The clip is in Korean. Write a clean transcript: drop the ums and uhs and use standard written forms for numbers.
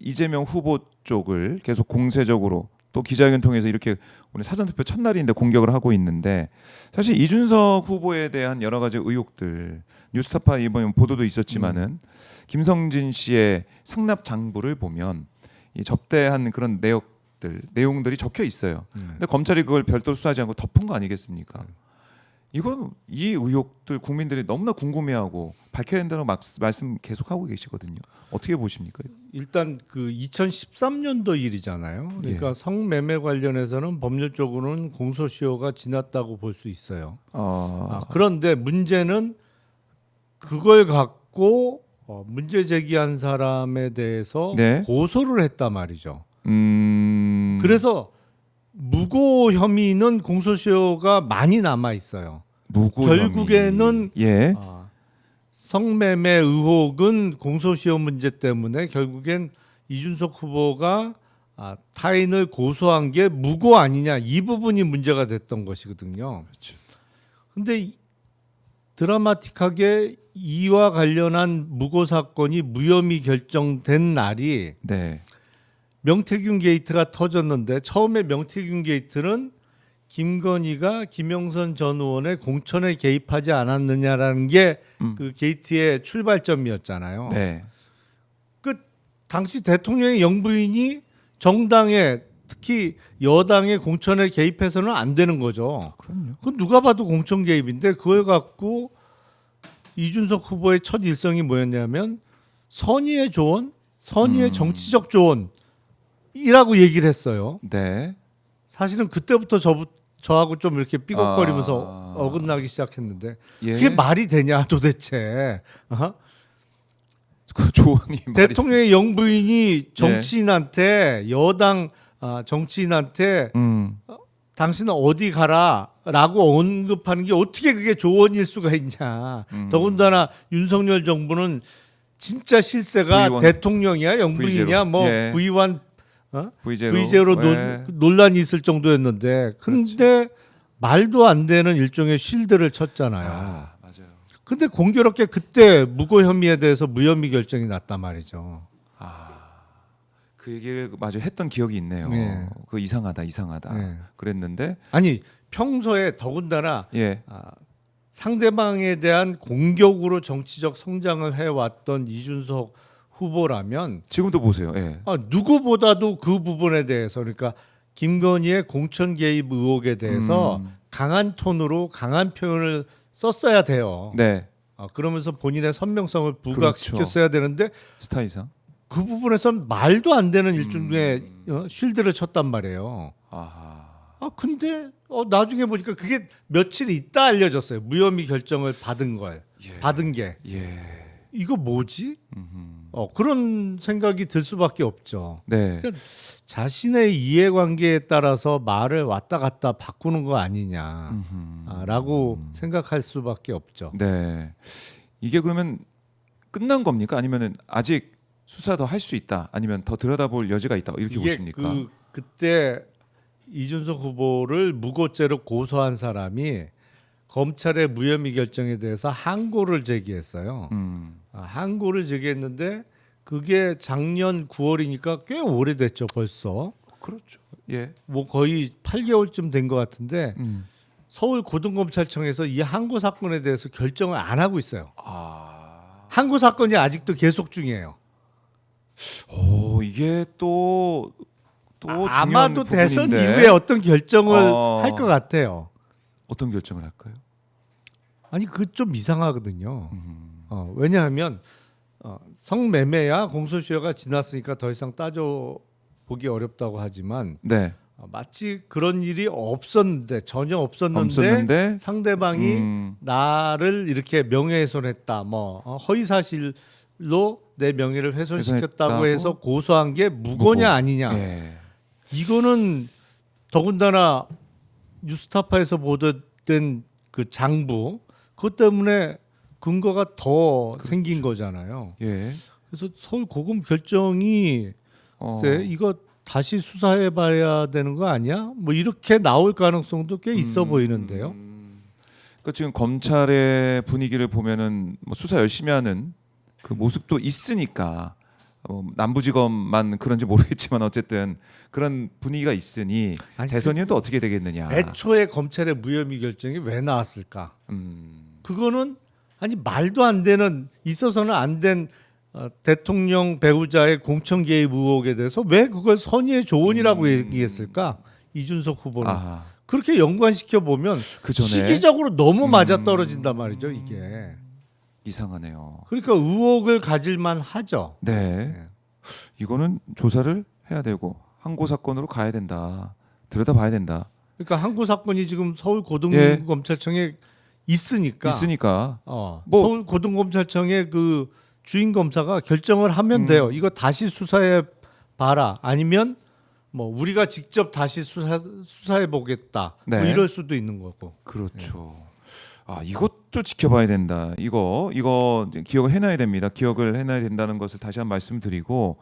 이재명 후보 쪽을 계속 공세적으로 또 기자회견 통해서 이렇게 오늘 사전투표 첫날인데 공격을 하고 있는데 사실 이준석 후보에 대한 여러 가지 의혹들 뉴스타파 이번 보도도 있었지만은 김성진 씨의 상납 장부를 보면 이 접대한 그런 내용들이 적혀 있어요. 근데 검찰이 그걸 별도로 수사하지 않고 덮은 거 아니겠습니까? 이건 이 의혹들 국민들이 너무나 궁금해하고 밝혀야 된다는 말씀 계속하고 계시거든요. 어떻게 보십니까? 일단 그 2013년도 일이잖아요. 그러니까 성매매 관련해서는 법률적으로는 공소시효가 지났다고 볼 수 있어요. 그런데 문제는 그걸 갖고 문제 제기한 사람에 대해서 네. 고소를 했단 말이죠. 그래서 무고 혐의는 공소시효가 많이 남아 있어요. 결국에는 성매매 의혹은 공소시효 문제 때문에 결국엔 이준석 후보가 타인을 고소한 게 무고 아니냐 이 부분이 문제가 됐던 것이거든요. 그런데 드라마틱하게 이와 관련한 무고 사건이 무혐의 결정된 날이 명태균 게이트가 터졌는데 처음에 명태균 게이트는 김건희가 김영선 전 의원의 공천에 개입하지 않았느냐라는 게 그 게이트의 출발점이었잖아요. 그 당시 대통령의 영부인이 정당에 특히 여당의 공천에 개입해서는 안 되는 거죠. 그건 누가 봐도 공천 개입인데 그걸 갖고 이준석 후보의 첫 일성이 뭐였냐면 선의의 조언, 선의의 정치적 조언이라고 얘기를 했어요. 사실은 그때부터 저하고 좀 이렇게 삐걱거리면서 어긋나기 시작했는데 그게 말이 되냐 도대체. 그 조언이 대통령의 영부인이 정치인한테 여당 정치인한테 당신은 어디 가라라고 언급하는 게 어떻게 그게 조언일 수가 있냐. 더군다나 윤석열 정부는 진짜 실세가 V1, 대통령이야 영부인이야 뭐 V1 V제로 논란이 있을 정도였는데 근데 말도 안 되는 일종의 쉴드를 쳤잖아요. 맞아요. 근데 공교롭게 그때 무고 혐의에 대해서 무혐의 결정이 났단 말이죠. 그 얘기를 마저 했던 기억이 있네요. 그 이상하다. 그랬는데 아니 평소에 더군다나 상대방에 대한 공격으로 정치적 성장을 해왔던 이준석 후보라면 지금도 보세요. 누구보다도 그 부분에 대해서 그러니까 김건희의 공천 개입 의혹에 대해서 강한 톤으로 강한 표현을 썼어야 돼요. 그러면서 본인의 선명성을 부각시켰어야 되는데 스타이상 그 부분에선 말도 안 되는 일종의 쉴드를 쳤단 말이에요. 근데 나중에 보니까 그게 며칠 있다 알려졌어요. 무혐의 결정을 받은 게 이거 뭐지? 그런 생각이 들 수밖에 없죠. 그러니까 자신의 이해관계에 따라서 말을 왔다 갔다 바꾸는 거 아니냐라고 생각할 수밖에 없죠. 이게 그러면 끝난 겁니까? 아니면은 아직 수사 더 할 수 있다? 아니면 더 들여다볼 여지가 있다? 이렇게 보십니까? 그때 이준석 후보를 무고죄로 고소한 사람이 검찰의 무혐의 결정에 대해서 항고를 제기했어요. 항고를 제기했는데 그게 작년 9월이니까 꽤 오래됐죠 벌써. 그렇죠. 뭐 거의 8개월쯤 된 것 같은데 서울 고등검찰청에서 이 항고 사건에 대해서 결정을 안 하고 있어요. 항고 사건이 아직도 계속 중이에요. 이게 또 아마도 중요한 대선 부분인데. 이후에 어떤 결정을 할 것 같아요. 어떤 결정을 할까요? 아니 그 좀 이상하거든요. 왜냐하면 성매매야 공소시효가 지났으니까 더 이상 따져 보기 어렵다고 하지만 마치 그런 일이 전혀 없었는데 상대방이 나를 이렇게 명예훼손했다, 뭐 허위 사실로 내 명예를 훼손시켰다고 해서 고소한 게 무고냐 아니냐. 이거는 더군다나 뉴스타파에서 보도된 그 장부 그것 때문에 근거가 더 생긴 거잖아요. 그래서 서울 고검 결정이 글쎄 이거 다시 수사해봐야 되는 거 아니야? 뭐 이렇게 나올 가능성도 꽤 있어 보이는데요. 그러니까 지금 검찰의 분위기를 보면은 뭐 수사 열심히 하는 그 모습도 있으니까 남부지검만 그런지 모르겠지만 어쨌든 그런 분위기가 있으니 아니, 대선이면 또 어떻게 되겠느냐. 애초에 검찰의 무혐의 결정이 왜 나왔을까? 음. 그거는 아니 말도 안 되는 있어서는 안 된 대통령 배우자의 공천 개입 의혹에 대해서 왜 그걸 선의의 조언이라고 얘기했을까? 이준석 후보는 아하. 그렇게 연관시켜 보면 그 전에 시기적으로 너무 맞아 떨어진단 말이죠 이게. 이상하네요. 그러니까 의혹을 가질만 하죠. 네. 네. 이거는 조사를 해야 되고 항고 사건으로 가야 된다. 들여다봐야 된다. 그러니까 항고 사건이 지금 서울 예. 고등검찰청에 있으니까. 있으니까 뭐- 서울 고등검찰청의 그 주인 검사가 결정을 하면 돼요. 이거 다시 수사해 봐라. 아니면 뭐 우리가 직접 다시 수사해 보겠다. 뭐 네. 이럴 수도 있는 거고. 그렇죠. 아 이것도 지켜봐야 된다. 이거 이제 기억을 해놔야 됩니다. 기억을 해놔야 된다는 것을 다시 한번 말씀드리고